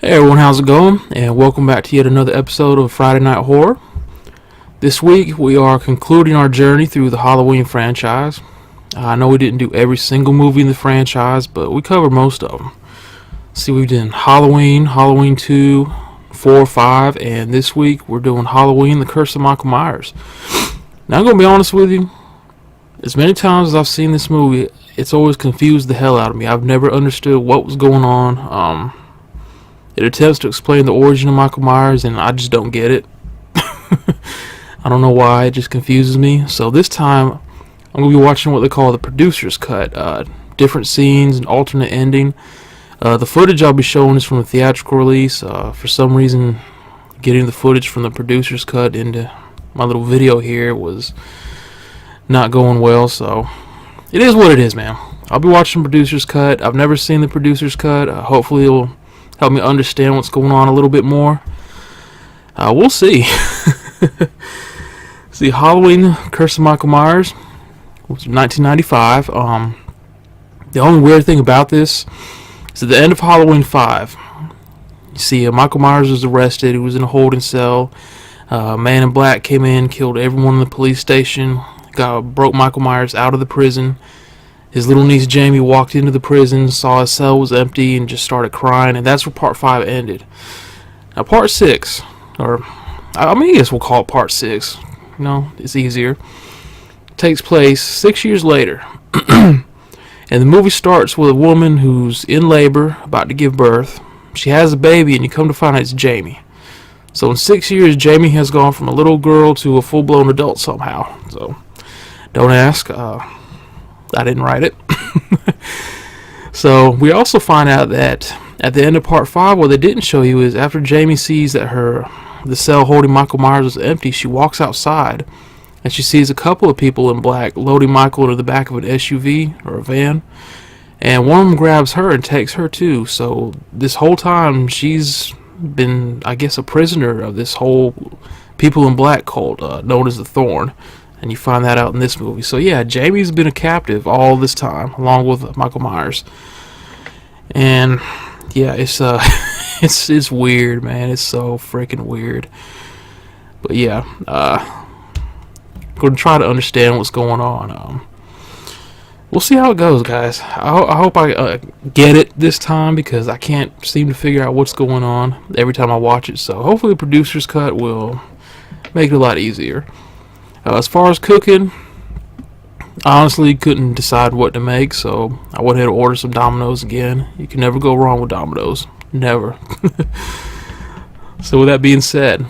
Hey everyone, how's it going? And welcome back to yet another episode of Friday Night Horror. This week we are concluding our journey through the Halloween franchise. I know we didn't do every single movie in the franchise, but we covered most of them. See, we did Halloween, Halloween 2, 4, 5, and this week we're doing Halloween, The Curse of Michael Myers. Now I'm going to be honest with you, as many times as I've seen this movie, it's always confused the hell out of me. I've never understood what was going on. It attempts to explain the origin of Michael Myers, and I just don't get it. I don't know why, it just confuses me. So this time, I'm going to be watching what they call the producer's cut. Different scenes, an alternate ending. The footage I'll be showing is from a theatrical release. For some reason, getting the footage from the producer's cut into my little video here was not going well, so it is what it is, man. I'll be watching the producer's cut. I've never seen the producer's cut. Hopefully it'll help me understand what's going on a little bit more. We'll see. See, Halloween, Curse of Michael Myers was 1995. The only weird thing about this is at the end of Halloween 5, you see Michael Myers was arrested. He was in a holding cell. A man in black came in, killed everyone in the police station, broke Michael Myers out of the prison. His little niece Jamie walked into the prison, saw his cell was empty, and just started crying, and that's where part 5 ended. Now part 6, or I guess we'll call it part 6, it's easier, takes place 6 years later. And the movie starts with a woman who's in labor, about to give birth. She has a baby, and you come to find out it's Jamie. So in 6 years, Jamie has gone from a little girl to a full-blown adult somehow. So don't ask. I didn't write it. So we also find out that at the end of part 5, what they didn't show you is after Jamie sees that the cell holding Michael Myers is empty, she walks outside and she sees a couple of people in black loading Michael into the back of an SUV or a van, and one of them grabs her and takes her too. So this whole time she's been, I guess, a prisoner of this whole people in black cult known as the Thorn. And you find that out in this movie. So yeah, Jamie's been a captive all this time, along with Michael Myers. And yeah, it's it's weird, man. It's so freaking weird. But yeah, going to try to understand what's going on. We'll see how it goes, guys. I hope I get it this time, because I can't seem to figure out what's going on every time I watch it. So hopefully the producer's cut will make it a lot easier. As far as cooking, I honestly couldn't decide what to make, so I went ahead and ordered some Domino's again. You can never go wrong with Domino's. Never. So with that being said,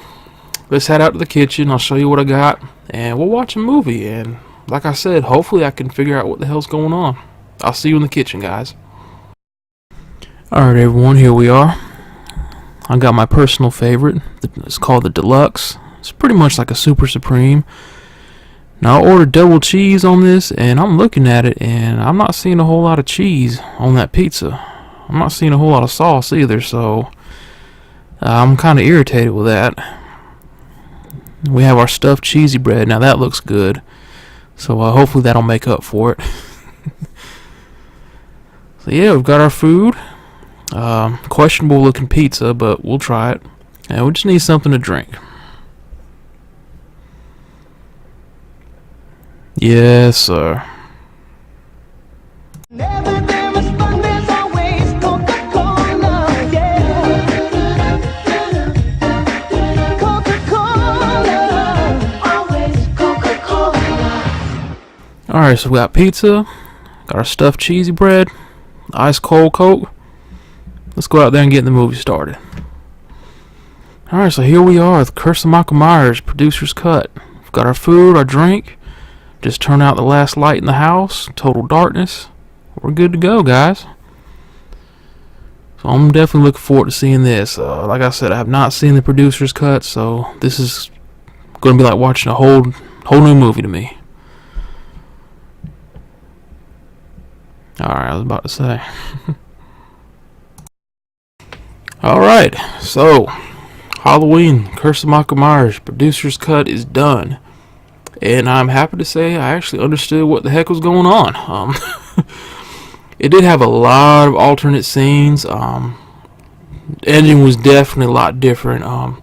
let's head out to the kitchen. I'll show you what I got, and we'll watch a movie. And like I said, hopefully I can figure out what the hell's going on. I'll see you in the kitchen, guys. Alright everyone, here we are. I got my personal favorite. It's called the Deluxe. It's pretty much like a Super Supreme. Now I ordered double cheese on this, and I'm looking at it, and I'm not seeing a whole lot of cheese on that pizza. I'm not seeing a whole lot of sauce either, so I'm kind of irritated with that. We have our stuffed cheesy bread. Now that looks good, so hopefully that'll make up for it. So yeah, we've got our food. Questionable looking pizza, but we'll try it. And we just need something to drink. Yes, sir. Never, never fun, there's always Coca-Cola, yeah. Coca-Cola, always Coca-Cola. Alright, so we got pizza, got our stuffed cheesy bread, ice cold Coke. Let's go out there and get the movie started. Alright, so here we are, The Curse of Michael Myers, producer's cut. We've got our food, our drink. Just turn out the last light in the house. Total darkness. We're good to go, guys. So I'm definitely looking forward to seeing this. Like I said, I have not seen the producer's cut, so this is going to be like watching a whole new movie to me. Alright, I was about to say. Alright, so Halloween, Curse of Michael Myers, producer's cut is done. And I'm happy to say I actually understood what the heck was going on. It did have a lot of alternate scenes. The ending was definitely a lot different. And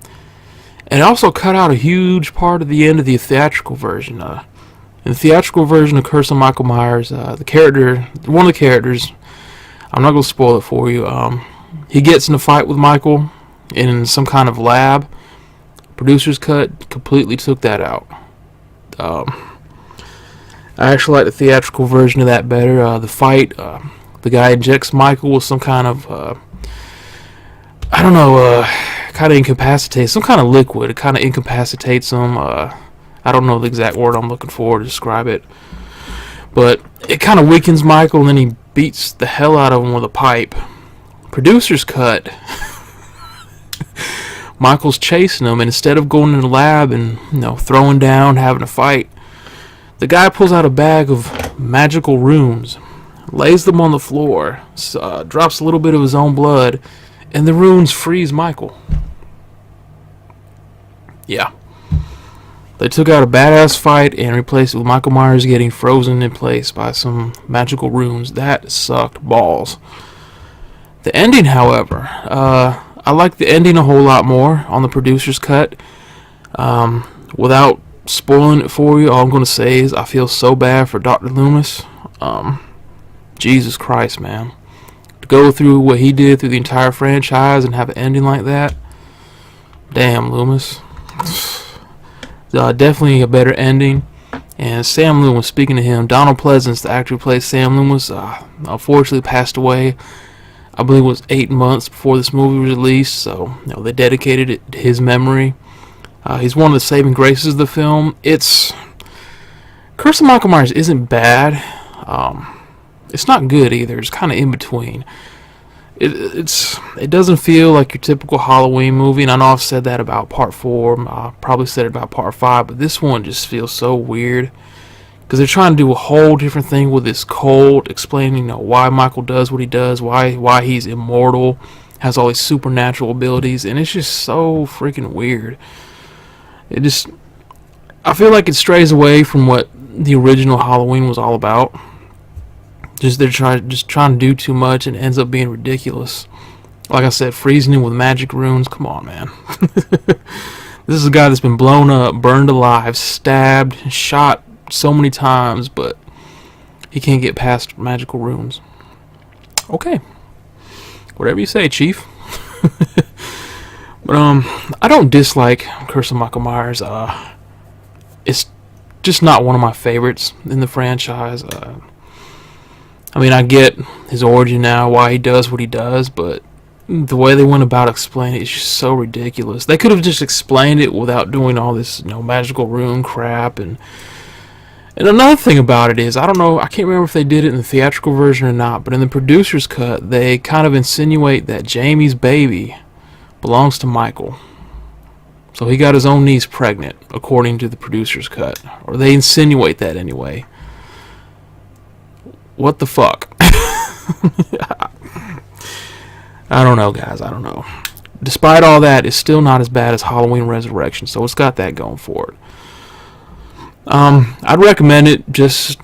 it also cut out a huge part of the end of the theatrical version. In the theatrical version of Curse of Michael Myers, one of the characters, I'm not going to spoil it for you, he gets in a fight with Michael in some kind of lab. Producer's cut completely took that out. I actually like the theatrical version of that better. The fight, the guy injects Michael with some kind of, I don't know, kind of incapacitates, some kind of liquid. It kind of incapacitates him. I don't know the exact word I'm looking for to describe it. But it kind of weakens Michael, and then he beats the hell out of him with a pipe. Producer's cut. Michael's chasing him, and instead of going in the lab and throwing down, having a fight, the guy pulls out a bag of magical runes, lays them on the floor, drops a little bit of his own blood, and the runes freeze Michael. Yeah. They took out a badass fight and replaced it with Michael Myers getting frozen in place by some magical runes. That sucked balls. The ending, however, I like the ending a whole lot more on the producer's cut. Without spoiling it for you, all I'm going to say is I feel so bad for Dr. Loomis. Jesus Christ, man. To go through what he did through the entire franchise and have an ending like that. Damn, Loomis. Definitely a better ending. And Sam Loomis, speaking to him, Donald Pleasance, the actor who plays Sam Loomis, unfortunately passed away. I believe it was 8 months before this movie was released, so they dedicated it to his memory. He's one of the saving graces of the film. Curse of Michael Myers isn't bad. It's not good either. It's kind of in between. It doesn't feel like your typical Halloween movie, and I know I've said that about Part 4. I probably said it about Part 5, but this one just feels so weird. Because they're trying to do a whole different thing with this cult, explaining why Michael does what he does, why he's immortal, has all these supernatural abilities, and it's just so freaking weird. I feel like it strays away from what the original Halloween was all about. They're trying to do too much and it ends up being ridiculous. Like I said, freezing him with magic runes. Come on, man. This is a guy that's been blown up, burned alive, stabbed, shot so many times, but he can't get past magical runes. Okay. Whatever you say, Chief. But I don't dislike Curse of Michael Myers. It's just not one of my favorites in the franchise. I mean, I get his origin now, why he does what he does, but the way they went about explaining it is just so ridiculous. They could have just explained it without doing all this, magical rune crap. And another thing about it is, I don't know, I can't remember if they did it in the theatrical version or not, but in the producer's cut, they kind of insinuate that Jamie's baby belongs to Michael. So he got his own niece pregnant, according to the producer's cut. Or they insinuate that anyway. What the fuck? I don't know, guys. I don't know. Despite all that, it's still not as bad as Halloween Resurrection, so it's got that going for it. I'd recommend it just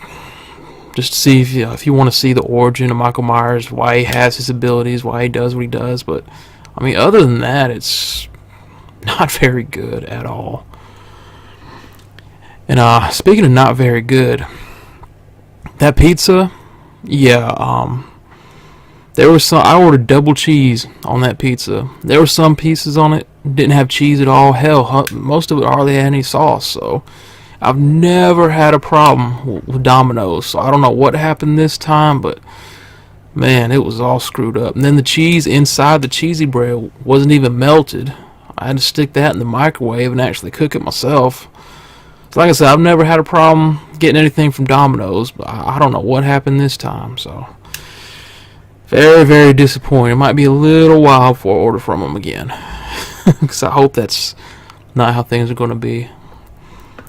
to see if you want to see the origin of Michael Myers, why he has his abilities, why he does what he does. But I mean, other than that, it's not very good at all. And speaking of not very good, that pizza, yeah, there was some. I ordered double cheese on that pizza. There were some pieces on it didn't have cheese at all. Hell, most of it hardly had any sauce. So I've never had a problem with Domino's. So I don't know what happened this time, but man, it was all screwed up. And then the cheese inside the cheesy bread wasn't even melted. I had to stick that in the microwave and actually cook it myself. So like I said, I've never had a problem getting anything from Domino's, but I don't know what happened this time. So very, very disappointing. It might be a little while before I order from them again, because I hope that's not how things are going to be.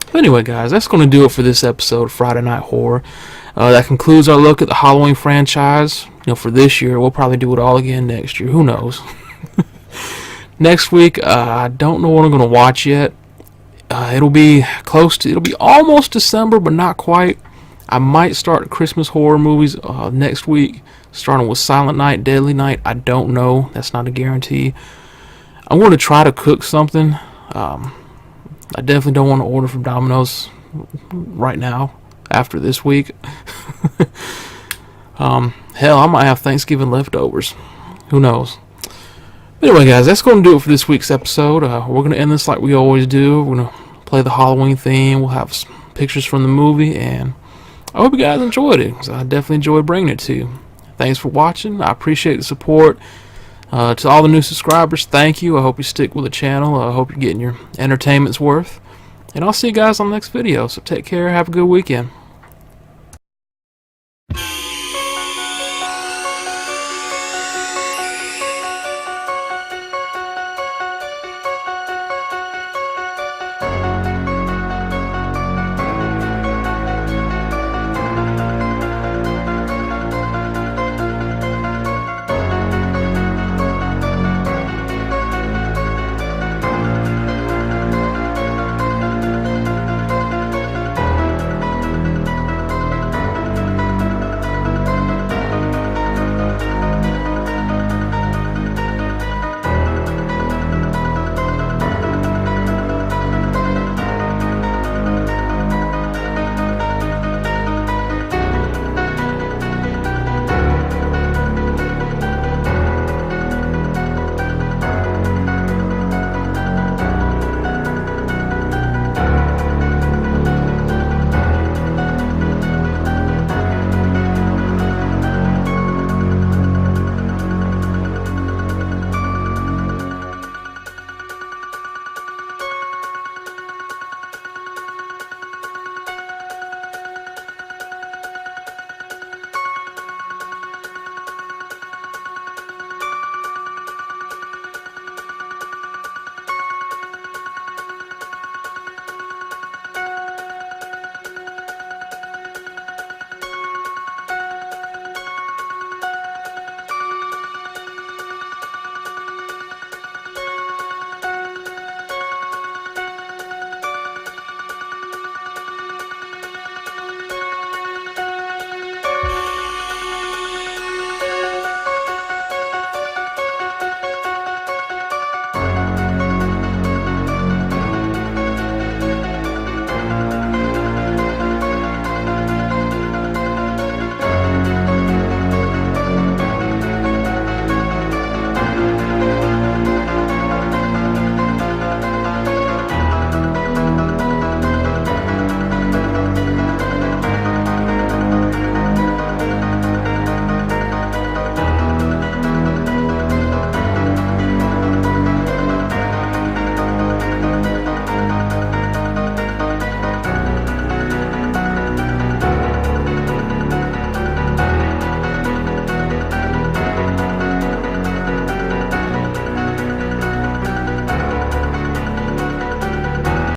But anyway, guys, that's going to do it for this episode of Friday Night Horror. That concludes our look at the Halloween franchise. For this year, we'll probably do it all again next year. Who knows? Next week, I don't know what I'm going to watch yet. It'll be almost December, but not quite. I might start Christmas horror movies next week, starting with Silent Night, Deadly Night. I don't know. That's not a guarantee. I'm going to try to cook something. I definitely don't want to order from Domino's right now after this week. Hell, I might have Thanksgiving leftovers. Who knows? But anyway, guys, that's going to do it for this week's episode. We're going to end this like we always do. We're going to play the Halloween theme. We'll have some pictures from the movie, and I hope you guys enjoyed it, because I definitely enjoyed bringing it to you. Thanks for watching. I appreciate the support. To all the new subscribers, thank you. I hope you stick with the channel. I hope you're getting your entertainment's worth. And I'll see you guys on the next video. So take care. Have a good weekend.